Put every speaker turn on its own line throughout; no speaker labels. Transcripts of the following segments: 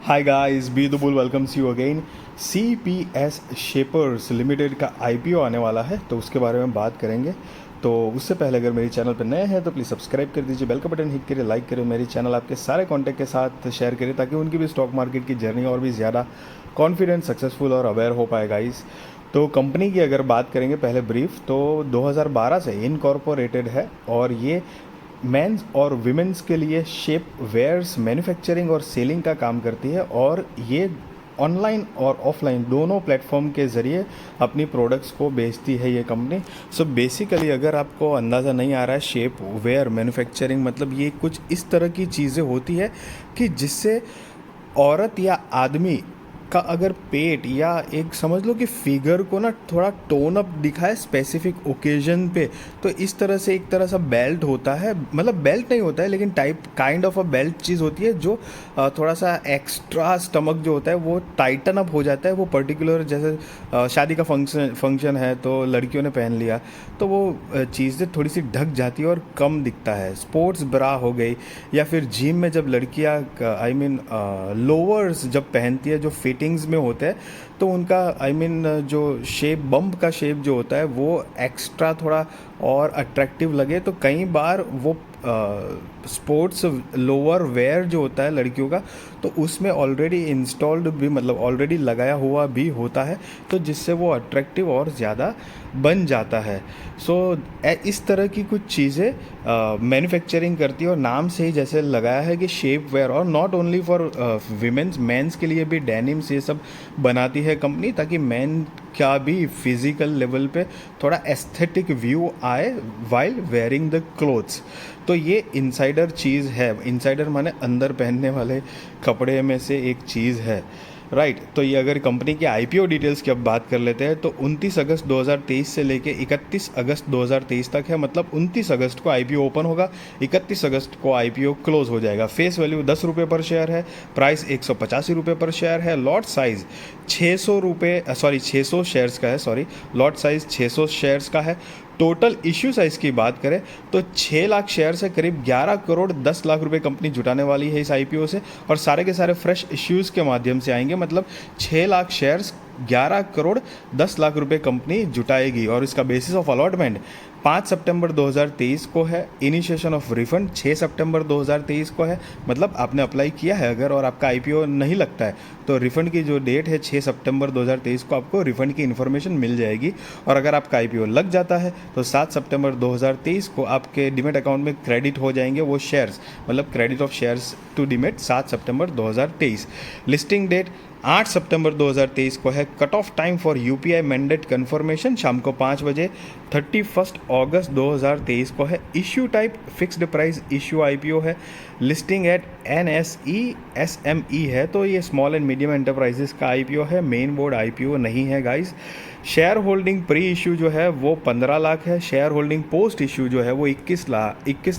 Hi guys, be the bull welcomes you again. CPS shapers limited का IPO आने वाला है, तो उसके बारे में बात करेंगे। तो उससे पहले अगर मेरे चैनल पर नए हैं तो प्लीज़ सब्सक्राइब कर दीजिए, बेल का बटन हिट करिए, लाइक करिए, मेरी चैनल आपके सारे कॉन्टैक्ट के साथ शेयर करिए ताकि उनकी भी स्टॉक मार्केट की जर्नी और भी ज़्यादा कॉन्फिडेंट, सक्सेसफुल और अवेयर हो पाए गाइस। तो कंपनी की अगर बात करेंगे पहले ब्रीफ, तो 2012 से इनकॉर्पोरेटेड है और ये मेंस और विमेंस के लिए शेप वेयर्स मैन्युफैक्चरिंग और सेलिंग का काम करती है और ये ऑनलाइन और ऑफलाइन दोनों प्लेटफॉर्म के ज़रिए अपनी प्रोडक्ट्स को बेचती है ये कंपनी। सो बेसिकली अगर आपको अंदाज़ा नहीं आ रहा है, शेप वेयर मैन्युफैक्चरिंग मतलब ये कुछ इस तरह की चीज़ें होती है कि जिससे औरत या आदमी का अगर पेट या एक समझ लो कि फिगर को ना थोड़ा टोन अप दिखाए स्पेसिफिक ओकेजन पे, तो इस तरह से एक तरह सा बेल्ट होता है, मतलब बेल्ट नहीं होता है लेकिन type kind of a belt चीज़ होती है जो थोड़ा सा एक्स्ट्रा स्टमक जो होता है वो टाइटन अप हो जाता है। वो पर्टिकुलर जैसे शादी का फंक्शन है तो लड़कियों ने पहन लिया तो वो चीज़ें थोड़ी सी ढक जाती है और कम दिखता है। स्पोर्ट्स ब्रा हो गई या फिर जिम में जब लड़कियां लोअर्स जब पहनती है जो फिटिंग्स में होते हैं तो उनका जो शेप बम्प का शेप जो होता है वो एक्स्ट्रा थोड़ा और अट्रैक्टिव लगे, तो कई बार वो स्पोर्ट्स लोअर वेयर जो होता है लड़कियों का तो उसमें ऑलरेडी इंस्टॉल्ड भी मतलब ऑलरेडी लगाया हुआ भी होता है, तो जिससे वो अट्रैक्टिव और ज़्यादा बन जाता है। इस तरह की कुछ चीज़ें मैन्युफैक्चरिंग करती है और नाम से ही जैसे लगाया है कि शेप वेयर, और not only for womens, mens के लिए भी डेनिम्स ये सब बनाती है कंपनी ताकि मेन क्या भी फिजिकल लेवल पे थोड़ा एस्थेटिक व्यू आए वाइल वेयरिंग द क्लोथ्स। तो ये इनसाइडर चीज़ है, इनसाइडर माने अंदर पहनने वाले कपड़े में से एक चीज़ है, राइट। तो ये अगर कंपनी की IPO डिटेल्स की अब बात कर लेते हैं तो 29 अगस्त 2023 से लेके 31 अगस्त 2023 तक है, मतलब 29 अगस्त को IPO ओपन होगा, 31 अगस्त को IPO क्लोज हो जाएगा। फेस वैल्यू 10 रुपये पर शेयर है, प्राइस 185 रुपये पर शेयर है, लॉट साइज़ 600 शेयर्स का है, लॉट साइज़ 600 शेयर्स का है। टोटल इश्यू साइज़ की बात करें तो 6 लाख शेयर से करीब 11 करोड़ 10 लाख रुपए कंपनी जुटाने वाली है इस IPO से, और सारे के सारे फ्रेश इश्यूज़ के माध्यम से आएंगे, मतलब 6 लाख शेयर्स 11 करोड़ 10 लाख रुपए कंपनी जुटाएगी। और इसका बेसिस ऑफ अलॉटमेंट 5 सितंबर 2023 को है, इनिशिएशन ऑफ रिफंड 6 सितंबर 2023 को है, मतलब आपने अप्लाई किया है अगर और आपका IPO नहीं लगता है तो रिफंड की जो डेट है 6 सितंबर 2023 को आपको रिफंड की इन्फॉर्मेशन मिल जाएगी। और अगर आपका IPO लग जाता है तो 7 सितंबर 2023 को आपके डीमेट अकाउंट में क्रेडिट हो जाएंगे वो शेयर्स, मतलब credit of shares to demat 7 सितंबर 2023। लिस्टिंग डेट 8 सितंबर 2023 को है। Cut off time for UPI mandate confirmation शाम को 5 बजे 31 अगस्त 2023 को है। Issue type fixed price issue IPO है। लिस्टिंग एट NSE SME है, तो ये स्मॉल एंड मीडियम एंटरप्राइजेस का IPO है, मेन बोर्ड IPO नहीं है guys. Share holding pre issue जो है वो 15 लाख है, शेयर होल्डिंग पोस्ट इशू जो है वो 21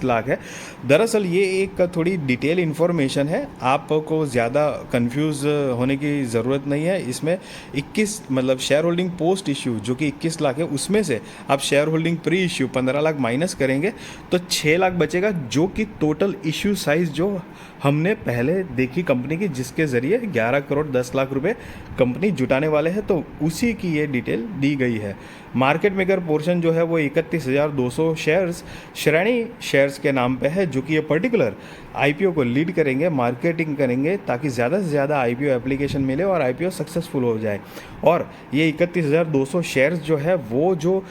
लाख है। दरअसल ये एक थोड़ी डिटेल इन्फॉर्मेशन है, आपको ज़्यादा कंफ्यूज होने की ज़रूरत नहीं है। इसमें 21 मतलब शेयर होल्डिंग पोस्ट इशू जो कि 21 लाख है, उसमें से आप share holding pre issue 15 lakh minus करेंगे तो 6 लाख बचेगा, जो कि टोटल इशू साइज़ जो हमने पहले देखी कंपनी की, जिसके ज़रिए 11 करोड़ 10 लाख रुपए कंपनी जुटाने वाले हैं, तो उसी की ये डिटेल दी गई है। मार्केट मेकर पोर्शन जो है वो 31,200 शेयर्स श्रेणी शेयर्स के नाम पे है, जो कि ये पर्टिकुलर IPO को लीड करेंगे, मार्केटिंग करेंगे ताकि ज़्यादा से ज़्यादा IPO एप्लीकेशन मिले और IPO सक्सेसफुल हो जाए। और ये 31,200 शेयर्स जो है वो जो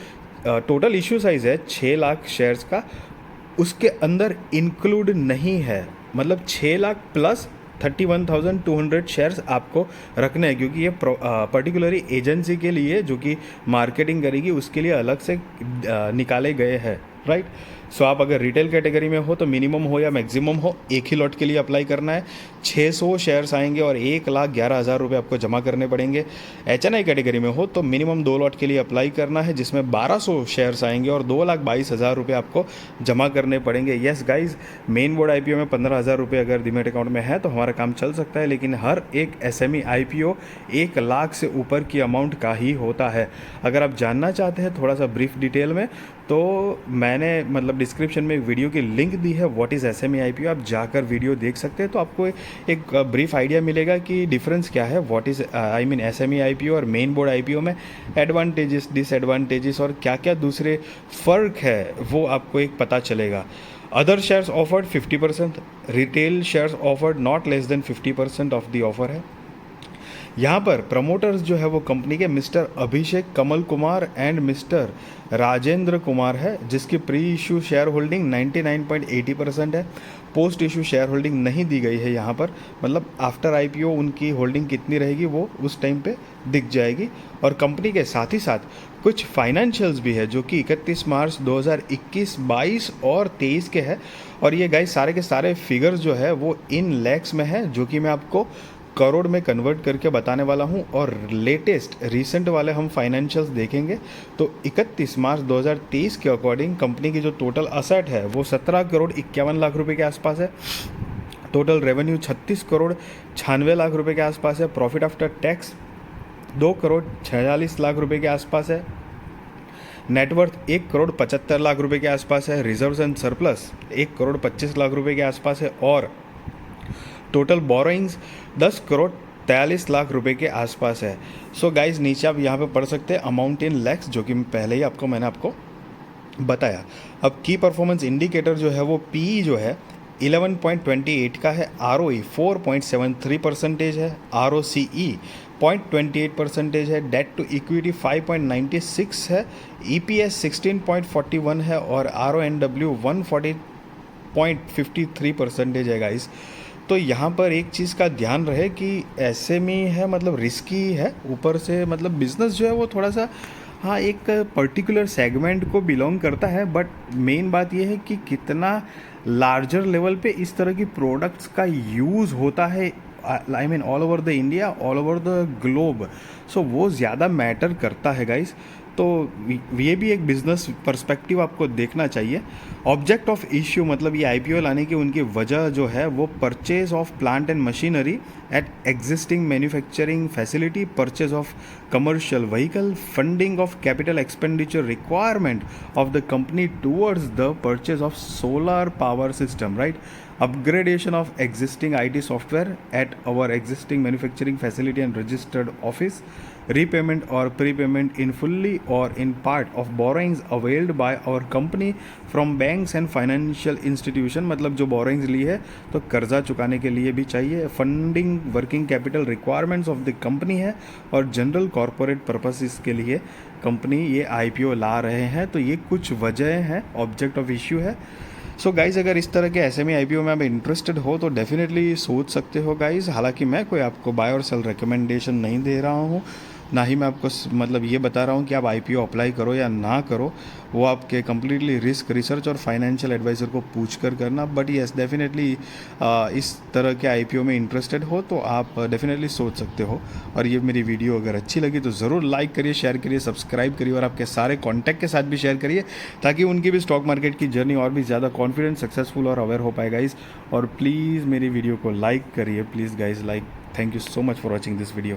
टोटल इशू साइज़ है 6 लाख शेयर्स का, उसके अंदर इंक्लूड नहीं है, मतलब 6 लाख प्लस 31,200 शेयर्स आपको रखने हैं, क्योंकि ये पर्टिकुलरली एजेंसी के लिए जो कि मार्केटिंग करेगी उसके लिए अलग से निकाले गए हैं, राइट। सो आप अगर रिटेल कैटेगरी में हो तो मिनिमम हो या मैक्सिमम हो एक ही लॉट के लिए अप्लाई करना है। 600 शेयर्स आएंगे और 1,11,000 रुपये आपको जमा करने पड़ेंगे। HNI कैटेगरी में हो तो मिनिमम 2 लॉट के लिए अप्लाई करना है, जिसमें 1200 शेयर्स आएंगे और 2,22,000 रुपये आपको जमा करने पड़ेंगे। Yes guys, main board IPO में 15,000 रुपये अगर डीमेट अकाउंट में है तो हमारा काम चल सकता है, लेकिन हर एक SME IPO 1 लाख से ऊपर की अमाउंट का ही होता है। अगर आप जानना चाहते हैं थोड़ा सा ब्रीफ डिटेल में तो मैंने मतलब डिस्क्रिप्शन में एक वीडियो की लिंक दी है, व्हाट इज़ एसएमई आईपीओ, आप जाकर वीडियो देख सकते हैं तो आपको एक ब्रीफ आइडिया मिलेगा कि डिफरेंस क्या है, what is I mean SME IPO और मेन बोर्ड आईपीओ में एडवांटेजेस डिसएडवांटेजेस और क्या क्या दूसरे फ़र्क है वो आपको एक पता चलेगा। Other shares offered 50%, retail shares offered not less than 50% of the offer है। यहाँ पर प्रमोटर्स जो है वो कंपनी के mister Abhishek Kamal Kumar and mister Rajendra Kumar है, जिसकी प्री इशू शेयर होल्डिंग 99.80% है। पोस्ट इशू शेयर होल्डिंग नहीं दी गई है यहाँ पर, मतलब आफ्टर आईपीओ उनकी होल्डिंग कितनी रहेगी वो उस टाइम पे दिख जाएगी। और कंपनी के साथ ही साथ कुछ फाइनेंशियल्स भी है जो कि 31 मार्च 2021, 22 और 23 के है। और ये गाइस सारे के सारे फिगर्स जो है वो इन लैक्स में है, जो कि मैं आपको करोड़ में कन्वर्ट करके बताने वाला हूं। और लेटेस्ट रिसेंट वाले हम फाइनेंशियल्स देखेंगे तो 31 मार्च 2023 के अकॉर्डिंग कंपनी की जो टोटल असेट है वो 17 करोड़ 51 लाख रुपए के आसपास है। टोटल रेवेन्यू 36 करोड़ 96 लाख रुपए के आसपास है। Profit after tax 2 crore 46 lakh रुपए के आसपास है। नेटवर्थ 1 करोड़ 75 लाख रुपए के आसपास है। Reserves and surplus 1 crore 25 lakh रुपए के आसपास है। और टोटल बोरोइंग्स 10 करोड़ 43 लाख रुपए के आसपास है। सो गाइज नीचे आप यहाँ पे पढ़ सकते हैं अमाउंट इन लैक्स, जो कि पहले ही मैंने आपको बताया। अब की परफॉर्मेंस इंडिकेटर जो है वो पी जो है 11.28 का है, ROE 4.73% है, ROCE 0.28% है, डेट टू इक्विटी 5.96 है, EPS 16.41 है और RONW 140.53% है गाइस। तो यहाँ पर एक चीज़ का ध्यान रहे कि एसएमई है मतलब रिस्की है, ऊपर से मतलब बिजनेस जो है वो थोड़ा सा हाँ एक पर्टिकुलर सेगमेंट को बिलोंग करता है, बट मेन बात ये है कि कितना लार्जर लेवल पे इस तरह की प्रोडक्ट्स का यूज़ होता है, I mean all over the India, all over the globe. So वो ज़्यादा मैटर करता है गाइस। तो ये भी एक बिज़नेस पर्सपेक्टिव आपको देखना चाहिए। ऑब्जेक्ट ऑफ इश्यू मतलब ये आईपीओ लाने की उनकी वजह जो है वो purchase of plant and machinery at existing manufacturing facility, purchase of commercial vehicle, funding of capital expenditure requirement of the company towards the purchase of solar power system, right, upgradation of existing IT software at our existing manufacturing facility and registered office, repayment or prepayment in fully or in part of borrowings availed by our company from banks and financial institution, मतलब जो borrowings ली है तो कर्जा चुकाने के लिए भी चाहिए। Funding working capital requirements of the company है और जनरल कॉरपोरेट पर्पसेस के लिए कंपनी ये आईपीओ ला रहे हैं। तो ये कुछ वजह हैं, ऑब्जेक्ट ऑफ इश्यू है। सो गाइज़ अगर इस तरह के एसएमई आईपीओ में आप इंटरेस्टेड हो तो डेफिनेटली सोच सकते हो गाइज़। हालांकि मैं कोई आपको बाय और सेल रिकमेंडेशन नहीं दे रहा हूँ, ना ही मैं आपको मतलब ये बता रहा हूँ कि आप आईपीओ अप्लाई करो या ना करो, वो आपके कम्प्लीटली रिस्क रिसर्च और फाइनेंशियल एडवाइज़र को पूछ कर करना। बट येस डेफिनेटली इस तरह के आईपीओ में इंटरेस्टेड हो तो आप डेफिनेटली सोच सकते हो। और ये मेरी वीडियो अगर अच्छी लगी तो ज़रूर लाइक करिए, शेयर करिए, सब्सक्राइब करिए और आपके सारे कॉन्टैक्ट के साथ भी शेयर करिए ताकि उनकी भी स्टॉक मार्केट की जर्नी और भी ज़्यादा कॉन्फिडेंट, सक्सेसफुल और अवेयर हो पाए गाइज़। और प्लीज़ मेरी वीडियो को लाइक करिए, please guys like. Thank you so much for watching this video.